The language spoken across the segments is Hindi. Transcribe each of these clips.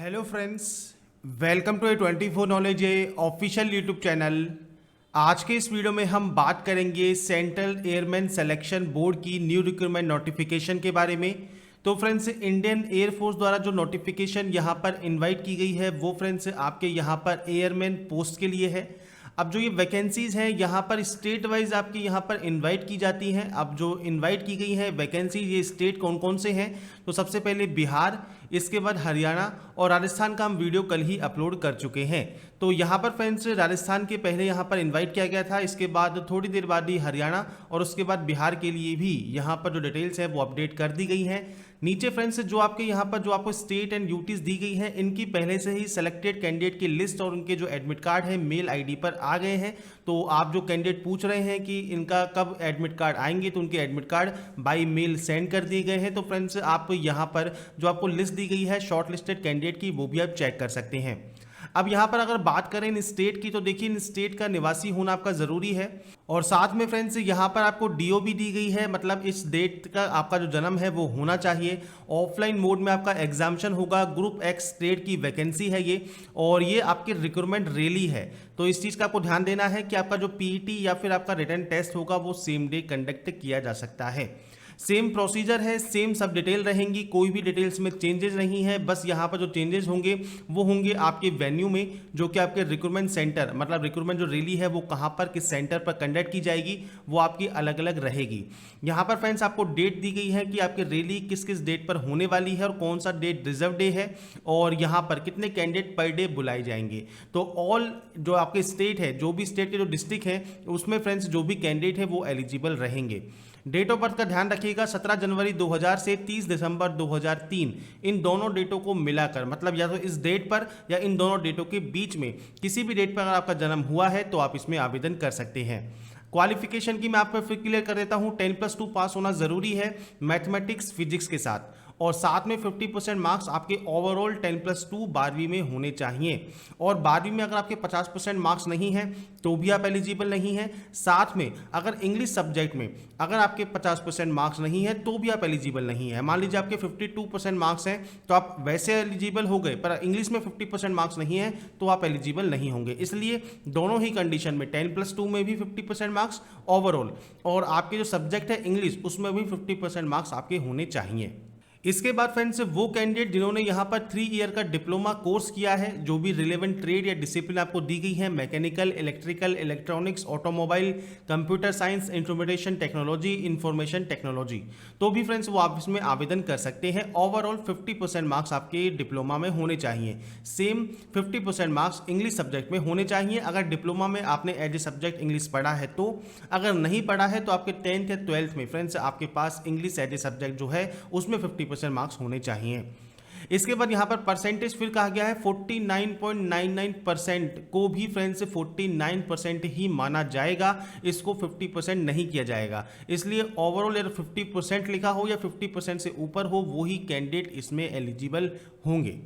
Hello friends, welcome to A24 knowledge official YouTube channel. आज के इस वीडियो में हम बात करेंगे सेंट्रल एयरमैन सिलेक्शन बोर्ड की न्यू रिक्रूटमेंट नोटिफिकेशन के बारे में। तो फ्रेंड्स, इंडियन एयरफोर्स द्वारा जो नोटिफिकेशन यहाँ पर इनवाइट की गई है वो फ्रेंड्स आपके यहाँ पर एयरमैन पोस्ट के लिए है। अब जो ये वैकेंसीज हैं यहाँ पर स्टेट वाइज आपकी यहाँ पर इनवाइट की जाती हैं। अब जो इनवाइट की गई है वैकेंसीज, ये स्टेट कौन कौन से हैं? तो सबसे पहले बिहार, इसके बाद हरियाणा और राजस्थान का हम वीडियो कल ही अपलोड कर चुके हैं। तो यहाँ पर फ्रेंड्स राजस्थान के पहले यहाँ पर इनवाइट किया गया था, इसके बाद थोड़ी देर बाद ही हरियाणा और उसके बाद बिहार के लिए भी यहाँ पर जो डिटेल्स है वो अपडेट कर दी गई हैं। नीचे फ्रेंड्स जो आपके यहाँ पर जो आपको स्टेट एंड ड्यूटीज दी गई है, इनकी पहले से ही सेलेक्टेड कैंडिडेट की लिस्ट और उनके जो एडमिट कार्ड है मेल आईडी पर आ गए हैं। तो आप जो कैंडिडेट पूछ रहे हैं कि इनका कब एडमिट कार्ड आएंगे, तो उनके admit card by mail send कर दिए गए हैं। तो फ्रेंड्स आप यहाँ पर जो आपको लिस्ट दी गई है शॉर्ट लिस्टेड कैंडिडेट की, वो भी आप चेक कर सकते हैं। अब यहाँ पर अगर बात करें इन स्टेट की, तो देखिए इन स्टेट का निवासी होना आपका ज़रूरी है। और साथ में फ्रेंड्स यहाँ पर आपको डीओ भी दी गई है, मतलब इस डेट का आपका जो जन्म है वो होना चाहिए। ऑफलाइन मोड में आपका एग्जामिशन होगा। ग्रुप एक्स स्टेट की वैकेंसी है ये, और ये आपकी रिक्रूटमेंट रैली है। तो इस चीज़ का आपको ध्यान देना है कि आपका जो पीईटी या फिर आपका रिटन टेस्ट होगा वो सेम डे कंडक्ट किया जा सकता है। सेम प्रोसीजर है, सेम सब डिटेल रहेंगी, कोई भी डिटेल्स में चेंजेस नहीं है। बस यहाँ पर जो चेंजेस होंगे वो होंगे आपके वेन्यू में, जो कि आपके रिक्रूटमेंट सेंटर, मतलब रिक्रूटमेंट जो रैली है वो कहाँ पर किस सेंटर पर कंडक्ट की जाएगी वो आपकी अलग अलग रहेगी। यहाँ पर फ्रेंड्स आपको डेट दी गई है कि आपकी रैली किस किस डेट पर होने वाली है और कौन सा डेट रिजर्व डे है, और यहाँ पर कितने कैंडिडेट पर डे बुलाए जाएंगे। तो ऑल जो आपके स्टेट है, जो भी स्टेट के जो डिस्ट्रिक्ट है उसमें फ्रेंड्स जो भी कैंडिडेट है वो एलिजिबल रहेंगे। डेट ऑफ बर्थ का ध्यान रखिएगा, 17 जनवरी 2000 से 30 दिसंबर 2003, इन दोनों डेटों को मिलाकर, मतलब या तो इस डेट पर या इन दोनों डेटों के बीच में किसी भी डेट पर अगर आपका जन्म हुआ है तो आप इसमें आवेदन कर सकते हैं। क्वालिफिकेशन की मैं आप पर फिर क्लियर कर देता हूँ। 10+2 पास होना जरूरी है मैथमेटिक्स फिजिक्स के साथ, और साथ में 50% मार्क्स आपके ओवरऑल 10+2 12वीं में होने चाहिए। और 12वीं में अगर आपके 50% मार्क्स नहीं हैं तो भी आप एलिजिबल नहीं हैं। साथ में अगर इंग्लिश सब्जेक्ट में अगर आपके 50% मार्क्स नहीं है तो भी आप एलिजिबल नहीं है। मान लीजिए आपके 52% मार्क्स हैं तो आप वैसे एलिजिबल हो गए, पर इंग्लिश में 50% मार्क्स नहीं है तो आप एलिजिबल नहीं होंगे। इसलिए दोनों ही कंडीशन में 10+2 में भी 50% मार्क्स ओवरऑल, और आपके जो सब्जेक्ट है इंग्लिश उसमें भी 50% मार्क्स आपके होने चाहिए। इसके बाद फ्रेंड्स वो कैंडिडेट जिन्होंने यहाँ पर 3 ईयर का डिप्लोमा कोर्स किया है, जो भी रिलेवेंट ट्रेड या डिसिप्लिन आपको दी गई है, mechanical, electrical, electronics, automobile, computer science, information technology, information technology, तो भी फ्रेंड्स वो आप इसमें आवेदन कर सकते हैं। ओवरऑल 50% मार्क्स आपके डिप्लोमा में होने चाहिए। सेम 50% मार्क्स इंग्लिश सब्जेक्ट में होने चाहिए अगर डिप्लोमा में आपने एज ए सब्जेक्ट इंग्लिश पढ़ा है तो। अगर नहीं पढ़ा है तो आपके 10th या 12th में फ्रेंड्स आपके पास इंग्लिश एज ए सब्जेक्ट जो है उसमें 50% मार्क्स होने चाहिए। इसके बाद यहाँ पर परसेंटेज फिर कहा गया है 49.99% को भी फ्रेंड्स 49% ही माना जाएगा, इसको 50% नहीं किया जाएगा। इसलिए ओवरऑल अगर 50% लिखा हो या 50% से ऊपर हो वो ही कैंडिडेट इसमें एलिजिबल होंगे।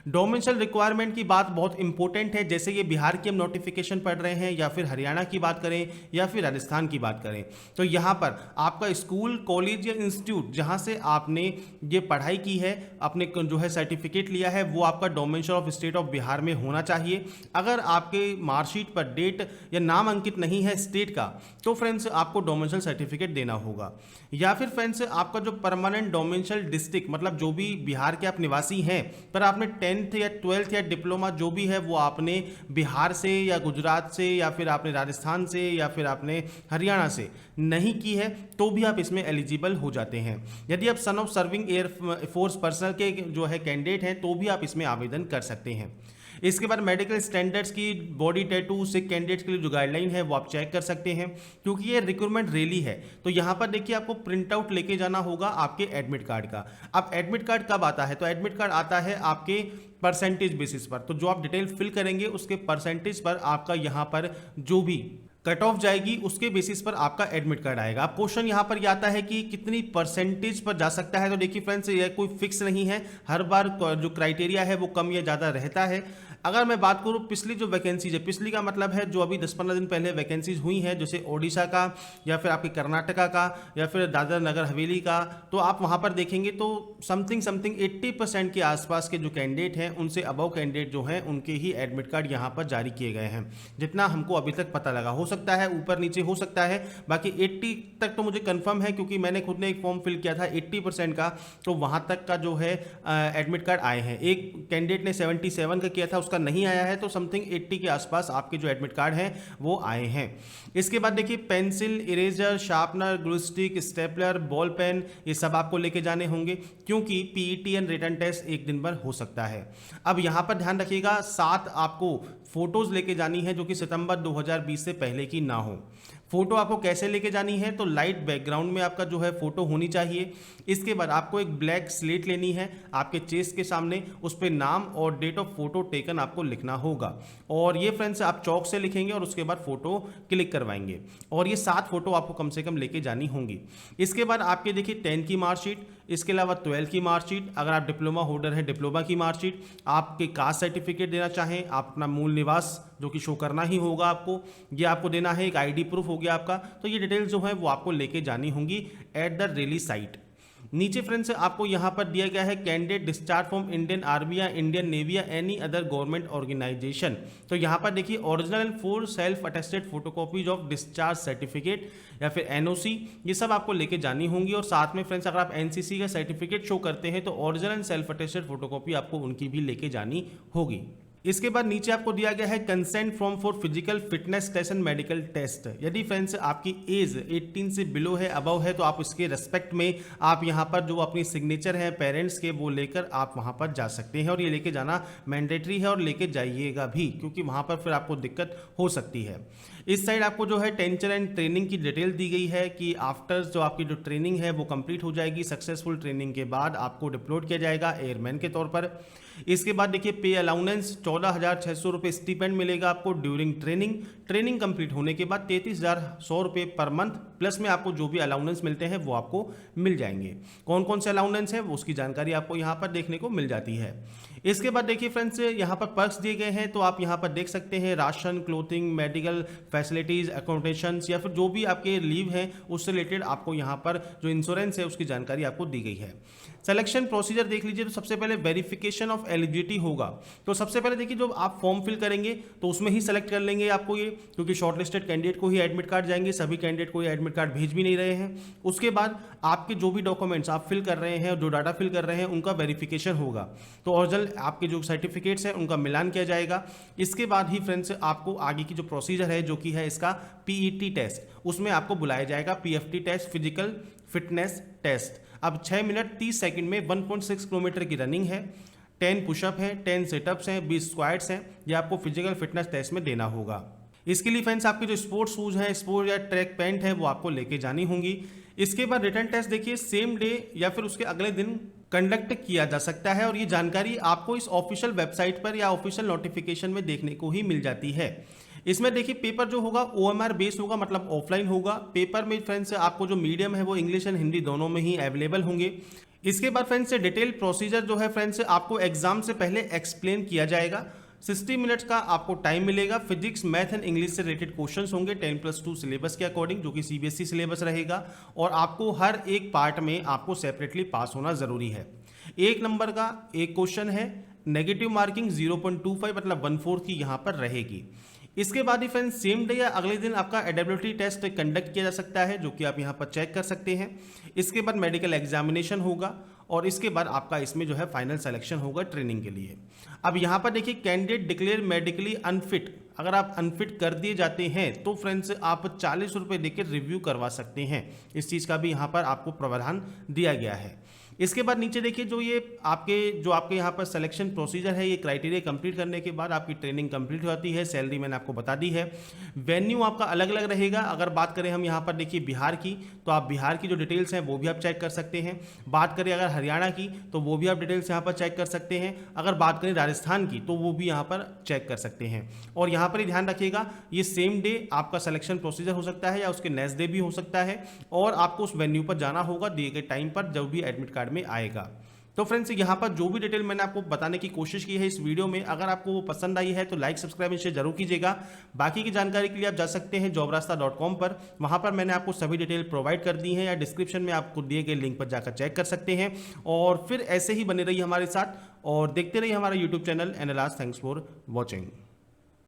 डोमेंशियल रिक्वायरमेंट की बात बहुत इंपॉर्टेंट है। जैसे ये बिहार की हम नोटिफिकेशन पढ़ रहे हैं, या फिर हरियाणा की बात करें या फिर राजस्थान की बात करें, तो यहाँ पर आपका स्कूल, कॉलेज या इंस्टीट्यूट जहाँ से आपने ये पढ़ाई की है, आपने जो है सर्टिफिकेट लिया है, वो आपका डोमेंशियल ऑफ स्टेट ऑफ बिहार में होना चाहिए। अगर आपके मार्कशीट पर डेट या नाम अंकित नहीं है स्टेट का तो फ्रेंड्स आपको डोमेंशियल सर्टिफिकेट देना होगा। या फिर फ्रेंड्स आपका जो परमानेंट डोमेंशियल डिस्ट्रिक्ट, मतलब जो भी बिहार के आप निवासी हैं पर आपने 10th या 12th या डिप्लोमा जो भी है वो आपने बिहार से या गुजरात से या फिर आपने राजस्थान से या फिर आपने हरियाणा से नहीं की है तो भी आप इसमें एलिजिबल हो जाते हैं। यदि आप son of serving air force personal के जो है कैंडिडेट हैं तो भी आप इसमें आवेदन कर सकते हैं। इसके बाद मेडिकल स्टैंडर्ड्स की, बॉडी टैटू से कैंडिडेट्स के लिए जो गाइडलाइन है वो आप चेक कर सकते हैं, क्योंकि ये रिक्रूटमेंट रैली है। तो यहाँ पर देखिए आपको प्रिंट आउट लेके जाना होगा आपके एडमिट कार्ड का। अब एडमिट कार्ड कब आता है? तो एडमिट कार्ड आता है आपके परसेंटेज बेसिस पर। तो जो आप डिटेल फिल करेंगे उसके परसेंटेज पर आपका यहाँ पर जो भी कट ऑफ जाएगी उसके बेसिस पर आपका एडमिट कार्ड आएगा। अब क्वेश्चन यहाँ पर यह आता है कि कितनी परसेंटेज पर जा सकता है। तो देखिए फ्रेंड्स, यह कोई फिक्स नहीं है, हर बार जो क्राइटेरिया है वो कम या ज़्यादा रहता है। अगर मैं बात करूँ पिछली जो वैकेंसीज है, पिछली का मतलब है जो अभी 10-15 दिन पहले वैकेंसीज हुई हैं, जैसे ओडिशा का या फिर आपके कर्नाटका का या फिर दादरा नगर हवेली का, तो आप वहाँ पर देखेंगे तो समथिंग 80% के आसपास के जो कैंडिडेट हैं उनसे अबव कैंडिडेट जो हैं उनके ही एडमिट कार्ड यहाँ पर जारी किए गए हैं, जितना हमको अभी तक पता लगा। हो सकता है ऊपर नीचे हो सकता है, बाकी 80 तक तो मुझे कंफर्म है, क्योंकि मैंने खुद ने एक फॉर्म फिल किया था 80% का, तो वहाँ तक का जो है एडमिट कार्ड आए हैं। एक कैंडिडेट ने 77 का किया था, उसका नहीं आया है, तो समथिंग 80 के आसपास आपके जो एडमिट कार्ड हैं वो आए हैं। इसके बाद देखिए pencil, eraser, sharpener, glue stick, stapler, ball pen, ये सब आपको लेके जाने होंगे, क्योंकि पीईटी एंड रिटन टेस्ट एक दिन भर हो सकता है। अब यहाँ पर ध्यान रखिएगा, 7 आपको फोटोज लेके जानी है जो कि सितंबर 2020 से पहले की ना हो। फोटो आपको कैसे लेके जानी है, तो लाइट बैकग्राउंड में आपका जो है फोटो होनी चाहिए। इसके बाद आपको एक ब्लैक स्लेट लेनी है आपके चेस्ट के सामने, उस पर नाम और डेट ऑफ फोटो टेकन आपको लिखना होगा, और ये फ्रेंड्स आप चौक से लिखेंगे और उसके बाद फोटो क्लिक करवाएंगे, और ये 7 फोटो आपको कम से कम लेके जानी होंगी। इसके बाद आपके देखिए 10 की मार्कशीट, इसके अलावा 12 की मार्कशीट, अगर आप डिप्लोमा होल्डर हैं डिप्लोमा की मार्कशीट, आपके कास्ट सर्टिफिकेट देना चाहें, आप अपना मूल निवास जो कि शो करना ही होगा आपको, ये आपको देना है, एक आईडी प्रूफ हो गया आपका, तो ये डिटेल्स जो है वो आपको लेके जानी होंगी एट द रिलीज साइट। नीचे फ्रेंड्स आपको यहाँ पर दिया गया है candidate discharge from Indian army या इंडियन नेवी या एनी अदर गवर्नमेंट ऑर्गेनाइजेशन। तो यहाँ पर देखिए original and 4 self attested photocopies of discharge certificate या फिर एनओसी, ये सब आपको लेके जानी होंगी। और साथ में फ्रेंड्स अगर आप एनसीसी का सर्टिफिकेट शो करते हैं तो original and self attested photocopy आपको उनकी भी लेके जानी होगी। इसके बाद नीचे आपको दिया गया है consent form for physical fitness test and medical test. यदि फ्रेंड्स आपकी एज 18 से बिलो है, अबव है, तो आप इसके रेस्पेक्ट में आप यहां पर जो अपनी सिग्नेचर है पेरेंट्स के वो लेकर आप वहां पर जा सकते हैं, और ये लेके जाना मैंडेटरी है और लेके जाइएगा भी, क्योंकि वहां पर फिर आपको दिक्कत हो सकती है। इस साइड आपको जो है टेंचर एंड ट्रेनिंग की डिटेल दी गई है कि आफ्टर जो आपकी जो ट्रेनिंग है वो कंप्लीट हो जाएगी, सक्सेसफुल ट्रेनिंग के बाद आपको डिप्लॉयड किया जाएगा एयरमैन के तौर पर। इसके बाद देखिए पे अलाउंस 14,600 रुपये स्टीपेंड मिलेगा आपको ड्यूरिंग ट्रेनिंग। ट्रेनिंग कंप्लीट होने के बाद 33,100 रुपये पर मंथ प्लस में आपको जो भी अलाउंस मिलते हैं वो आपको मिल जाएंगे। कौन कौन से अलाउंस है वो उसकी जानकारी आपको यहाँ पर देखने को मिल जाती है। इसके बाद देखिए फ्रेंड्स यहाँ पर पर्क्स दिए गए हैं, तो आप यहाँ पर देख सकते हैं ration, clothing, medical facilities, accommodations या फिर जो भी आपके लीव हैं उससे रिलेटेड आपको यहाँ पर जो इंश्योरेंस है उसकी जानकारी आपको दी गई है। सिलेक्शन प्रोसीजर देख लीजिए, तो सबसे पहले वेरिफिकेशन ऑफ एलिजिबिलिटी होगा। तो सबसे पहले देखिए जो आप फॉर्म फिल करेंगे तो उसमें ही सेलेक्ट कर लेंगे आपको ये, क्योंकि शॉर्टलिस्टेड कैंडिडेट को ही एडमिट कार्ड जाएंगे, सभी कैंडिडेट को ये एडमिट कार्ड भेज भी नहीं रहे हैं। उसके बाद आपके जो भी डॉक्यूमेंट्स आप फिल कर रहे हैं और जो डाटा फिल कर रहे हैं उनका वेरिफिकेशन होगा, तो ओरिजिनल आपके जो सर्टिफिकेट्स हैं उनका मिलान किया जाएगा। इसके बाद ही फ्रेंड्स आपको आगे की जो प्रोसीजर है जो कि है इसका पीईटी टेस्ट, उसमें आपको बुलाया जाएगा PFT test, physical fitness test. अब 6 मिनट 30 सेकंड में 1.6 किलोमीटर की रनिंग है, 10 पुशअप है, 10 सेटअप्स हैं, 20 स्क्वाट्स हैं, ये आपको फिजिकल फिटनेस टेस्ट में देना होगा। इसके लिए फ्रेंड्स आपके जो स्पोर्ट्स शूज हैं, स्पोर्ट या ट्रैक पैंट है वो आपको लेके जानी होंगी। इसके बाद रिटर्न टेस्ट देखिए सेम डे या फिर उसके अगले दिन कंडक्ट किया जा सकता है, और ये जानकारी आपको इस ऑफिशियल वेबसाइट पर या ऑफिशियल नोटिफिकेशन में देखने को ही मिल जाती है। इसमें देखिए पेपर जो होगा OMR बेस होगा, मतलब ऑफलाइन होगा। पेपर में फ्रेंड्स आपको जो मीडियम है वो इंग्लिश एंड हिंदी दोनों में ही अवेलेबल होंगे। इसके बाद फ्रेंड्स डिटेल प्रोसीजर जो है फ्रेंड्स आपको एग्जाम से पहले एक्सप्लेन किया जाएगा। 60 मिनट्स का आपको टाइम मिलेगा। फिजिक्स, मैथ एंड इंग्लिश से रिलेटेड क्वेश्चंस होंगे 10+2 सिलेबस के अकॉर्डिंग, जो कि CBSE सिलेबस रहेगा, और आपको हर एक पार्ट में आपको सेपरेटली पास होना जरूरी है। 1 नंबर का एक क्वेश्चन है, नेगेटिव मार्किंग 0.25 मतलब 1/4 की यहाँ पर रहेगी। इसके बाद ही फ्रेंड्स सेम डे या अगले दिन आपका एडेबिलिटी टेस्ट कंडक्ट किया जा सकता है, जो कि आप यहाँ पर चेक कर सकते हैं। इसके बाद मेडिकल एग्जामिनेशन होगा, और इसके बाद आपका इसमें जो है फाइनल सिलेक्शन होगा ट्रेनिंग के लिए। अब यहाँ पर देखिए कैंडिडेट डिक्लेयर मेडिकली अनफिट, अगर आप अनफिट कर दिए जाते हैं तो फ्रेंड्स आप 40 रुपये देकर रिव्यू करवा सकते हैं। इस चीज़ का भी यहाँ पर आपको प्रावधान दिया गया है। इसके बाद नीचे देखिए जो आपके यहाँ पर सिलेक्शन प्रोसीजर है, ये क्राइटेरिया कंप्लीट करने के बाद आपकी ट्रेनिंग कंप्लीट हो जाती है। सैलरी मैंने आपको बता दी है। वेन्यू आपका अलग अलग रहेगा। अगर बात करें हम यहाँ पर देखिए बिहार की, तो आप बिहार की जो डिटेल्स हैं वो भी आप चेक कर सकते हैं। बात करें अगर हरियाणा की, तो वो भी आप डिटेल्स यहाँ पर चेक कर सकते हैं। अगर बात करें राजस्थान की, तो वो भी यहाँ पर चेक कर सकते हैं। और यहाँ पर ही ध्यान रखिएगा, ये सेम डे आपका सिलेक्शन प्रोसीजर हो सकता है या उसके नेक्स्ट डे भी हो सकता है, और आपको उस वेन्यू पर जाना होगा दिए गए टाइम पर जब भी एडमिट कार्ड में आएगा। तो फ्रेंड्स, यहाँ पर जो भी डिटेल मैंने आपको बताने की कोशिश की है इस वीडियो में, अगर आपको वो पसंद आई है तो लाइक सब्सक्राइब शेयर जरूर कीजिएगा। बाकी की जानकारी के लिए आप जा सकते हैं jobrasta.com पर, वहाँ पर मैंने आपको सभी डिटेल प्रोवाइड कर दी हैं, या डिस्क्रिप्शन में आपको दिए गए लिंक पर जाकर चेक कर सकते हैं। और फिर ऐसे ही बने रहिए हमारे साथ और देखते रहिए हमारा यूट्यूब चैनल एनालास। Thanks for watching.